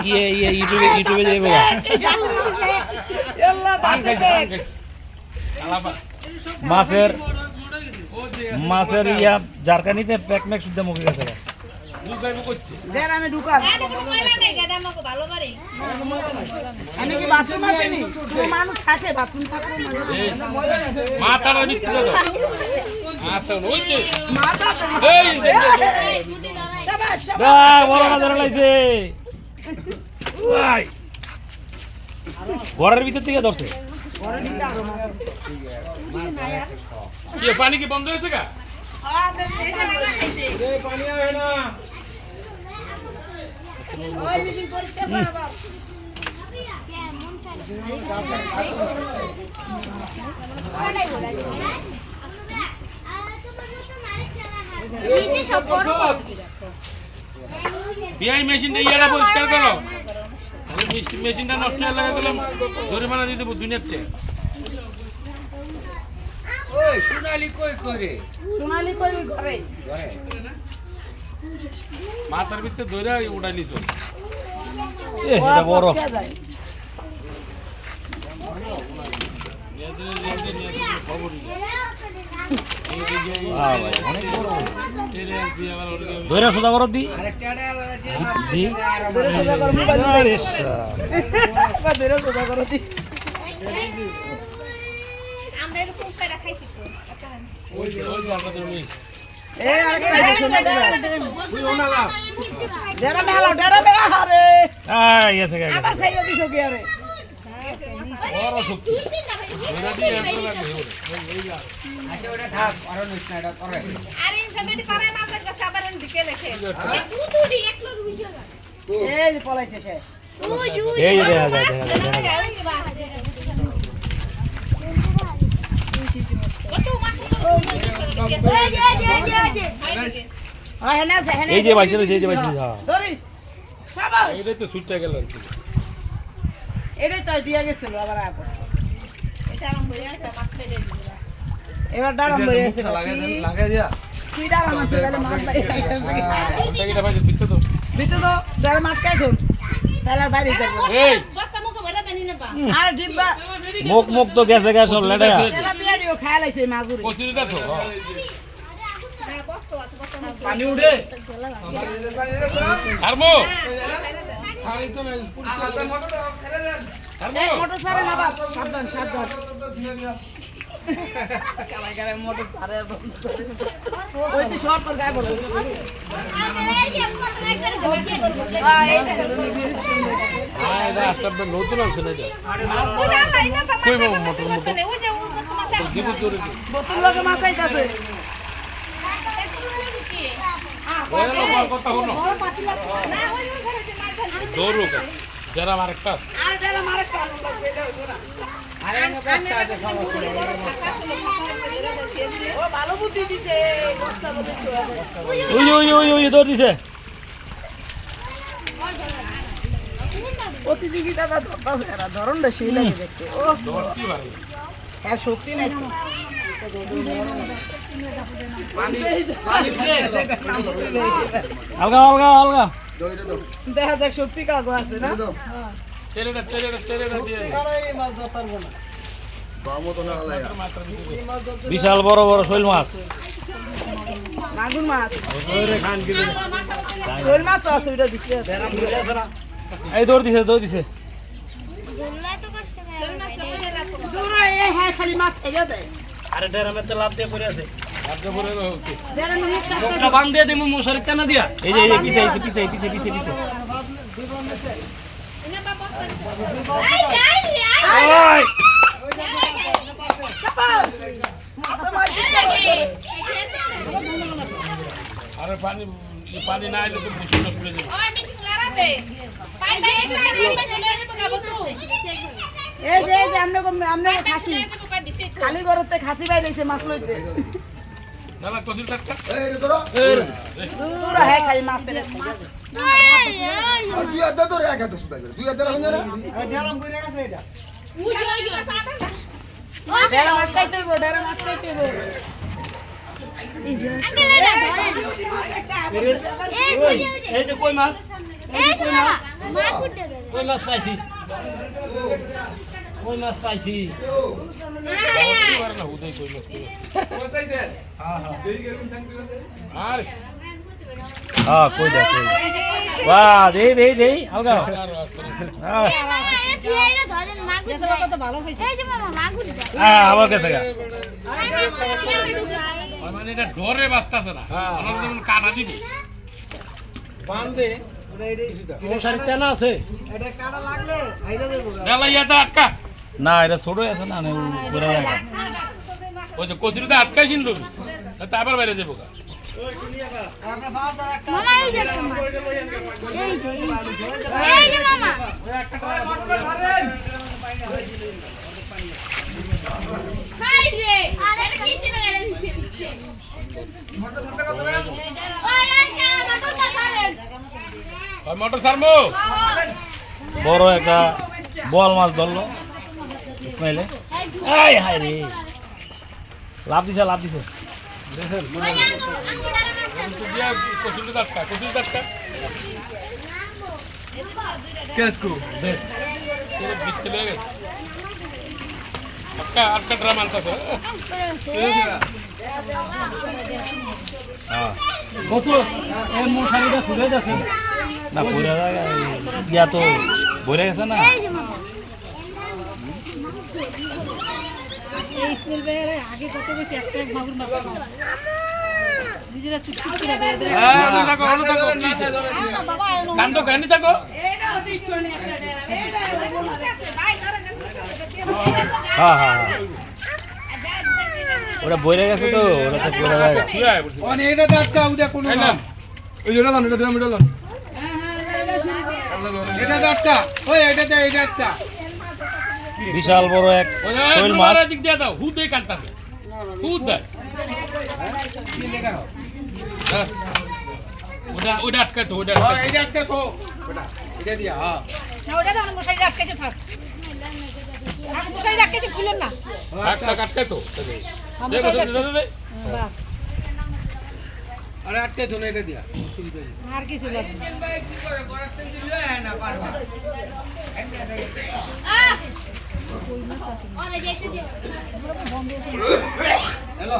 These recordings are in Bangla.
ইউটিউবে যাইবো মাছের ইয়া জারকানিতে প্যাক ম্যাক শুদ্ধ মুখে গেছে আমি ঢুকান আমি কি বাথরুম আছে নি মানুষ থাকে বাথরুম থাকে মাথার ভিতরে দাও আচ্ছা ওইতে মাথা এই শাবাশ বড় না ধরে লাইছে ভাই ঘরের ভিতর থেকে ধরছে কি পানি কি বন্ধ হয়েছে কা পানি আয় না ওই মেশিন পরিষ্কার করা বাবা বিআই মেশিনটা ইয়াটা পরিষ্কার করো মেশিনটা নষ্ট হয়ে লাগা গেলাম জরিমানা দিয়ে দেবো দুনিয়ার চেয়ে ওই সোনালি কই করে সোনালি কই ঘরে মাথার ভিতরে ধরে উঠাইলি তো এটা বড় খবর ধরে সোজা করো দি আরে টেডা দি ধরে সোজা করো মোবাইল আরে শালা। ধরে সোজা করো দি আমরা এরকম করে খাইছি তো ওই আপনাদের মেয়ে এ আরেকটা সোনা তুই ওনালা ডেরা মে আরে ইয়ে থেকে আবার সাইরা দিছো কি আরে বড় শক্তি ধরে দিয়ে এত লাগবে আচ্ছা ওটা থাক আর নইছ না এটা করে আরে ইনসামেন্ট করে মাছের কাছে আবার বিকেলে শেষ দুটি এক লোক বুঝে গেল এই যে পলাইছে শেষ এই যে দেখা যায় এই যে বাইছে এই যে বাইছে হ্যাঁ ধরিস শাবাশ এটাই তো সুইটটা গেল এটাই তো দিয়া গেছিল আবার আপস এটা আরাম হয়ে আছে মাছ পেলে দিলা এবার ডারাম বেরিয়ে আছে লাগা দিয়া কি ডারাম আছে তাহলে মাছ লাগে এটা ভাই ভিতরে তো ভিতরে তো ডারাম আটকাই ধর তাহলে আর বাইরে করব এই বস্তা মুখে ভরে দেনি না বা আর ডিব্বা মুখ তো গেছে গেছে সব লেডা তেলা বিয়াডিও খায় লাইছে মাগুরি কচুরিটা তো হ্যাঁ বস্তা আছে বস্তা মুখে পানি উঠে আরমো পানি তো না এই মোটর সারে না বাপ সাবধান সাবধান কালাই কালাই মোটর সারে ওই তো শর্ট করে গায় বলো এটা আসলে নতুন আনছে না এটা কই বাবা, মোটর, মোটর। ওই যে মাছ জীবিত করে বোতল লগে মাছাইতাছে ওই লোক কথা হলো না ওই ঘরে যে মাছ ধরতে দৌড়ুক যারা আমার একটা আর যারা মারে কাজ লাগবে এটা হইতো না আরে আমি কাটটা আছে সমস্যা নেই ও ভালো বুদ্ধি দিছে বস্তা বলে ওই দৌড় দিছে প্রতিযোগিতা ধরতাছে এরা ধরনটা সেই লাগে দেখতে ও দৌড়তি পারে হ্যাঁ শক্তি নাই তো। আলগা আলগা দেখা যাক সত্যি কাগজ আছে না টেরেটা দিয়ে বিশাল বড় বড় শৈল মাছ মাগুর মাছ শোল মাছ আছে ওইটা বিক্রি আছে এই দৌড় দিছে দূর এ হ্যাঁ খালি মাছ খেয়ে দেয় আরে ডেরামে তো লাভ দিয়ে পড়ে আছে আপনি বলে ওকে যারা মুখটা মুখটা বাঁধ দিয়ে দিমু মশারি টানা দিয়া এই যে পিছে ওই শাবাশ আরে পানি না এলে তো বেশি নষ্ট হয়ে যাবে ওই মিশিং লারাতে পাইতা একটা পাইতা চলে যাবে গাবো তুই এই যে আমরা খাসি পাই দিতে খালি ঘরতে খাসি বাই রইছে মাছ লইতে দাদা কদিন টাকা দূর হ্যাঁ খালি মাছ ফেলে ডেরা মাছটাইতে হইব এই যে কই মাছ এই যে মামা কই মাছ পাইছি কই মাছ পাইছি পারে না উদয় কই মাছ পেয়ে। আর হ্যাঁ কই দে কই বাহ দেই হালকা হ্যাঁ আবার কে থেকে মানে এটা ডরে বাঁচতেছে না আমার যেমন কাটা দিব মশারি টানা আছে জ্বালাইয়াতে আটকা না এটা ছোট আছে না পুরো ওই যে কচুরিতে আটকাইছিল রবি তা আবার বাইরে যাবো গা ওই মোটর সারমো বড় একটা বল মাছ ধরলো ইসমাইলে এই হায় রে লাভ দিছে কচুরিতে আটকা আটকা ড্রাম আনতেছে হ্যাঁ মশারিটা ছুড়ে যাচ্ছে না পুরা ইয়া তো ভরে গেছে না আগে কত বেশি একটা মাগুর মাছ নিজেরা চুপচুপ করে কান্দ গানি থাকো হ্যাঁ ওটা বইরে গেছে তো ওটা তো পুরা জায়গা এটাতে আটকা উঠে কোনো ওই জন্য এটাতে আটকা ওই এটা আটকা বিশাল বড় এক শৈল মাছ দিক দিয়ে দাও হুদে কান্তাছে হুদে ওটা আটকা তো ওটা এটা আটকা তো এটা দিয়া হ্যাঁ ওটা তো মশাই আটকেছে থাক মশাই আটকেছে খুলেন না আটকা তো দেখো দে বাস আরে আটকে তো এটা দিয়া সুবিধা নেই আর কিছু লাগবে না পারবা হ্যালো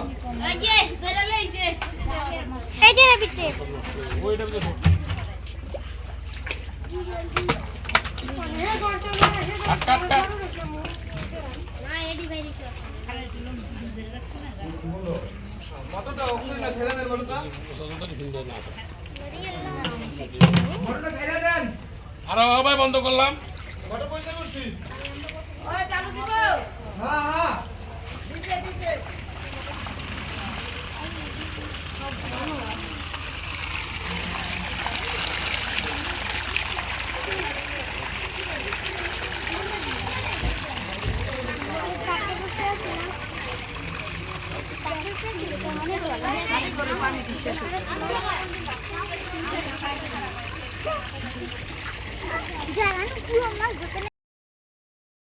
ওইটা আটকা কতটা অক্সিজেন না ছেড়ে দেন বলুন তো মোটরটা ছেড়ে দেন আর ভাই বন্ধ করলাম কত পয়সা করছিস ওই চালু দিব হ্যাঁ দিতে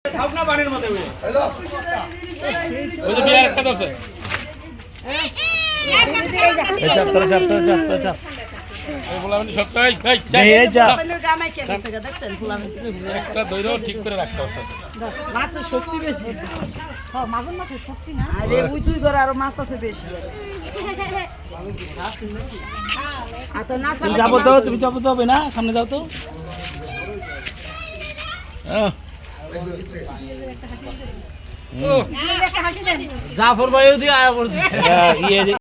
থাক না পানির মধ্যে ওই যে বিয়ার একটা দছে চাপ ওই বলা মানে সপ্তাহে এই চাপ গামাই কে গেছে দেখছেন ফুলামে একটা দইরো ঠিক করে রাখতে হবে মাছের শক্তি বেশি হ্যাঁ মাগুর মাছের শক্তি না আরে ওই দুই ঘর আরো মাছ আছে বেশি আর তো না তুমি যাবো তো হবে না সামনে যাও তো জাফর ভাই ওদিকে আয়া পড়ছে